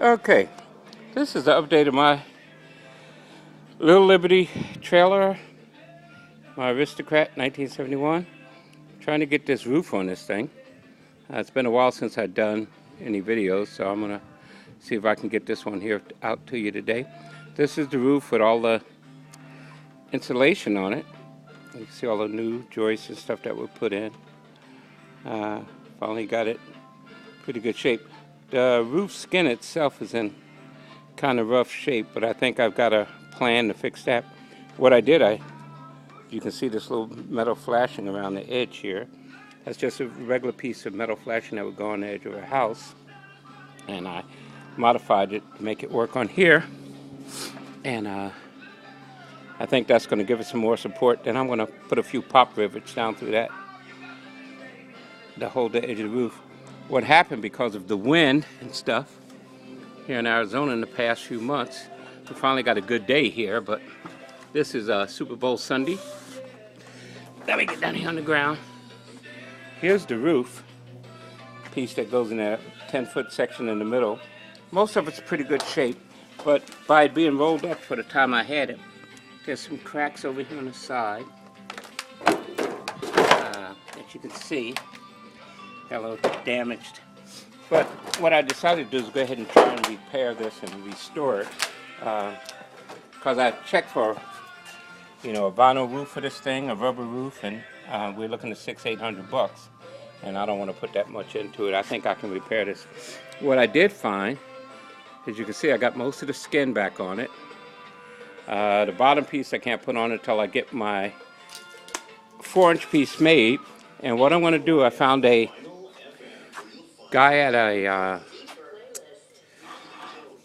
Okay, this is the update of my Little Liberty trailer, my Aristocrat 1971. Trying to get this roof on this thing. It's been a while since I've done any videos, so I'm going to see if I can get this one here out to you today. This is the roof with all the insulation on it. You can see all the new joists and stuff that were put in. Finally got it pretty good shape. The roof skin itself is in kind of rough shape, but I think I've got a plan to fix that. What I did, you can see this little metal flashing around the edge here. That's just a regular piece of metal flashing that would go on the edge of a house, and I modified it to make it work on here. And I think that's going to give it some more support. Then I'm going to put a few pop rivets down through that to hold the edge of the roof. What happened because of the wind and stuff here in Arizona in the past few months, we finally got a good day here, but this is Super Bowl Sunday. Let me get down here on the ground. Here's the roof piece that goes in that 10-foot section in the middle. Most of it's pretty good shape, but by it being rolled up for the time I had it, there's some cracks over here on the side that you can see. Got a little damaged. But what I decided to do is go ahead and try and repair this and restore it. Because I checked for, a vinyl roof for this thing, a rubber roof, and we're looking at $600-800. And I don't want to put that much into it. I think I can repair this. What I did find, as you can see, I got most of the skin back on it. The bottom piece I can't put on until I get my 4-inch piece made. And what I'm going to do, I found a guy at a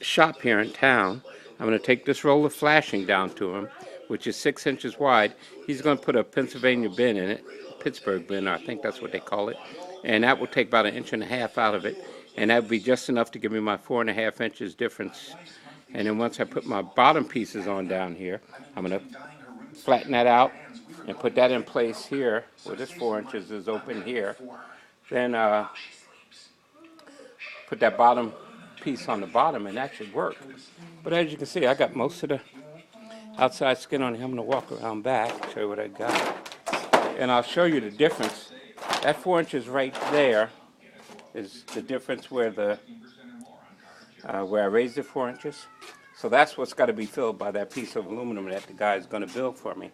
shop here in town. I'm going to take this roll of flashing down to him, which is 6 inches wide. He's going to put a Pennsylvania bin in it, Pittsburgh bin, I think that's what they call it, and that will take about 1.5 inches out of it, and that would be just enough to give me my 4.5 inches difference. And then once I put my bottom pieces on down here, I'm going to flatten that out and put that in place here, where this 4 inches is open here. Then put that bottom piece on the bottom, and that should work. But as you can see, I got most of the outside skin on here. I'm going to walk around back, show you what I got. And I'll show you the difference. That 4 inches right there is the difference where where I raised it 4 inches. So that's what's got to be filled by that piece of aluminum that the guy is going to build for me.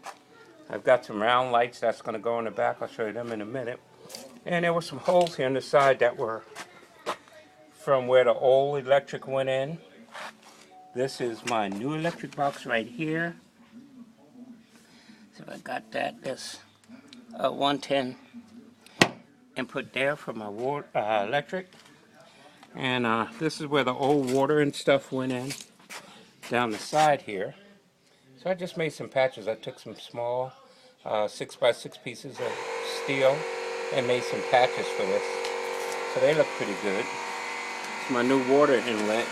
I've got some round lights that's going to go in the back. I'll show you them in a minute. And there were some holes here on the side that were from where the old electric went in. This is my new electric box right here. So I got that. This 110 input there for my water, electric. And this is where the old water and stuff went in, down the side here. So I just made some patches. I took some small 6x6 pieces of steel and made some patches for this. So they look pretty good. It's my new water inlet.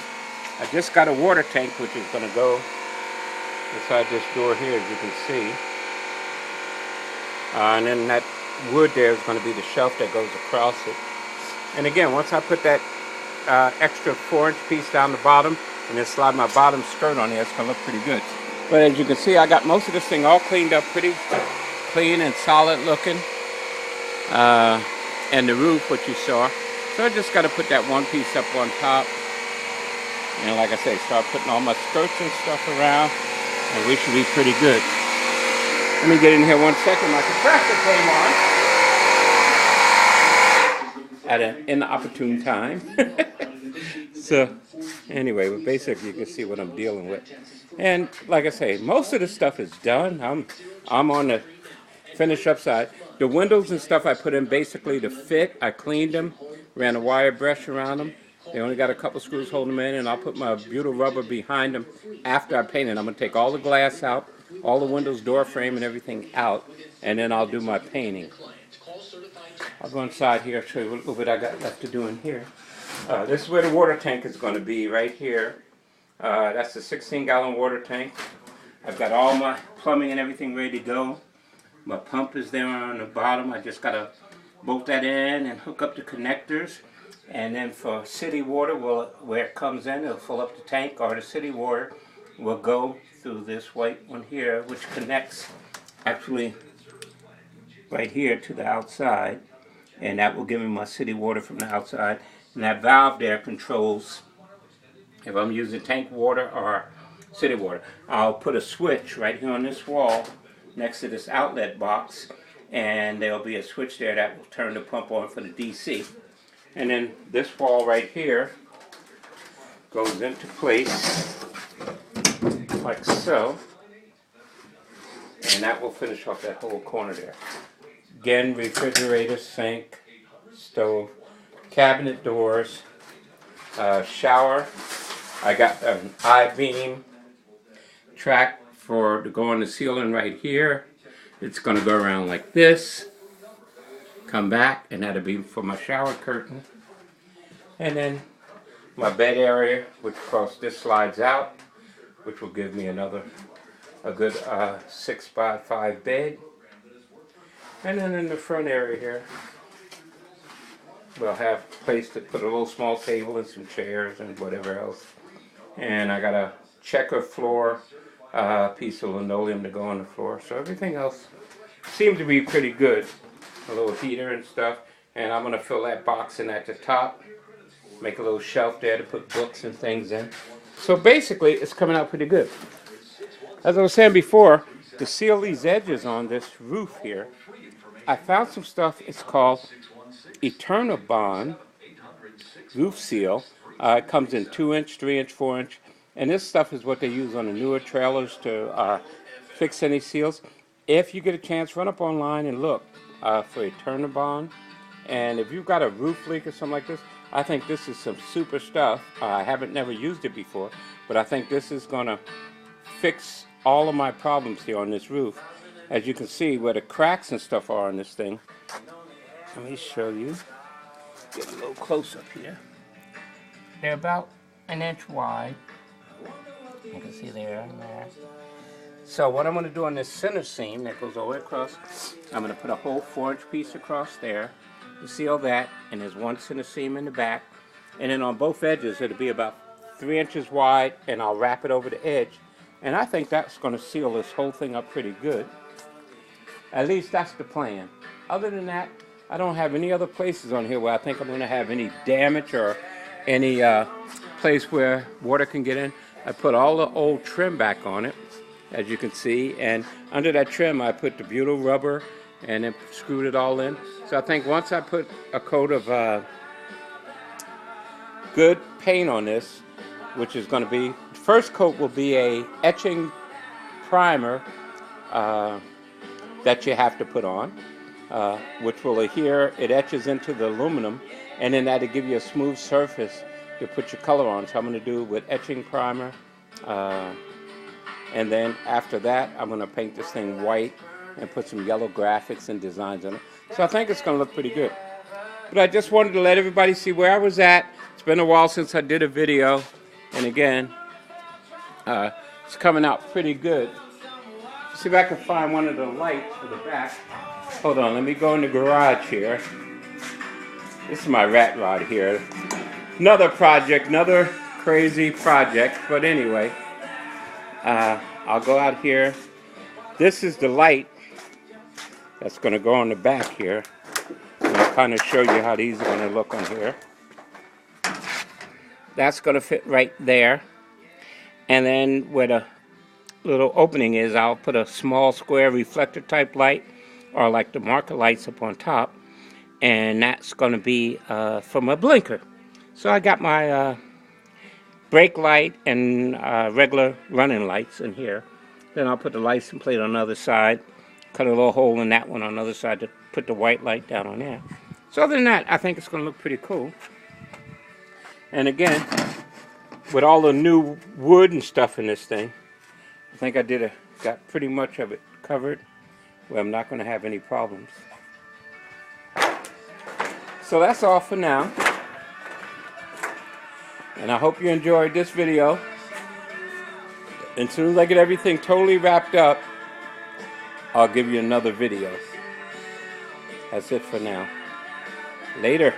I just got a water tank, which is going to go inside this door here, as you can see. And then that wood there is going to be the shelf that goes across it. And again, once I put that extra 4-inch piece down the bottom and then slide my bottom skirt on there, it's going to look pretty good. But as you can see, I got most of this thing all cleaned up, pretty clean and solid looking. And the roof, what you saw. So I just got to put that one piece up on top. And like I say, start putting all my skirts and stuff around, and we should be pretty good. Let me get in here 1 second. My compressor came on at an inopportune time. So anyway, but basically you can see what I'm dealing with. And like I say, most of the stuff is done. I'm on the finish up side. The windows and stuff I put in basically to fit. I cleaned them, ran a wire brush around them. They only got a couple screws holding them in, and I'll put my butyl rubber behind them after I paint it. I'm going to take all the glass out, all the windows, door frame, and everything out, and then I'll do my painting. I'll go inside here, show you a little bit I got left to do in here. This is where the water tank is going to be, right here. That's the 16-gallon water tank. I've got all my plumbing and everything ready to go. My pump is there on the bottom. I just got to bolt that in and hook up the connectors. And then for city water, where it comes in, it'll fill up the tank, or the city water will go through this white one here, which connects actually right here to the outside. And that will give me my city water from the outside. And that valve there controls if I'm using tank water or city water. I'll put a switch right here on this wall next to this outlet box, and there'll be a switch there that will turn the pump on for the DC. And then this wall right here goes into place like so, and that will finish off that whole corner there. Again, refrigerator, sink, stove, cabinet doors, shower. I got an I-beam track to go on the ceiling right here. It's going to go around like this, come back, and that'll be for my shower curtain. And then my bed area, which of course this slides out, which will give me a good 6x5 bed. And then in the front area here, we'll have a place to put a little small table and some chairs and whatever else. And I got a checker floor, piece of linoleum to go on the floor. So everything else seemed to be pretty good. A little heater and stuff. And I'm going to fill that box in at the top. Make a little shelf there to put books and things in. So basically, it's coming out pretty good. As I was saying before, to seal these edges on this roof here, I found some stuff. It's called Eternabond roof seal. It comes in 2-inch, 3-inch, 4-inch, and this stuff is what they use on the newer trailers to fix any seals. If you get a chance, run up online and look for Eternabond. And if you've got a roof leak or something like this, I think this is some super stuff. I haven't never used it before, but I think this is going to fix all of my problems here on this roof. As you can see where the cracks and stuff are on this thing. Let me show you. Get a little close up here. They're about 1 inch wide. You can see there and there. So what I'm going to do on this center seam that goes all the way across, I'm going to put a whole 4-inch piece across there to seal that, and there's one center seam in the back. And then on both edges it'll be about 3 inches wide, and I'll wrap it over the edge. And I think that's going to seal this whole thing up pretty good. At least that's the plan. Other than that, I don't have any other places on here where I think I'm going to have any damage or any place where water can get in. I put all the old trim back on it, as you can see, and under that trim I put the butyl rubber and then screwed it all in. So I think once I put a coat of good paint on this, which is going to be, first coat will be a etching primer that you have to put on, which will adhere, it etches into the aluminum, and then that'll give you a smooth surface to put your color on. So I'm going to do with etching primer, and then after that I'm going to paint this thing white and put some yellow graphics and designs on it. So I think it's going to look pretty good. But I just wanted to let everybody see where I was at. It's been a while since I did a video, and again, it's coming out pretty good. See if I can find one of the lights for the back. Hold on, let me go in the garage here. This is my rat rod here. Another project, another crazy project, but anyway, I'll go out here. This is the light that's going to go on the back here. I'll kind of show you how these are going to look on here. That's going to fit right there. And then where the little opening is, I'll put a small square reflector type light, or like the marker lights up on top, and that's going to be from a blinker. So I got my brake light and regular running lights in here. Then I'll put the license plate on the other side, cut a little hole in that one on the other side to put the white light down on there. So other than that, I think it's going to look pretty cool. And again, with all the new wood and stuff in this thing, I think I got pretty much of it covered where I'm not going to have any problems. So that's all for now. And I hope you enjoyed this video. And as soon as I get everything totally wrapped up, I'll give you another video. That's it for now. Later.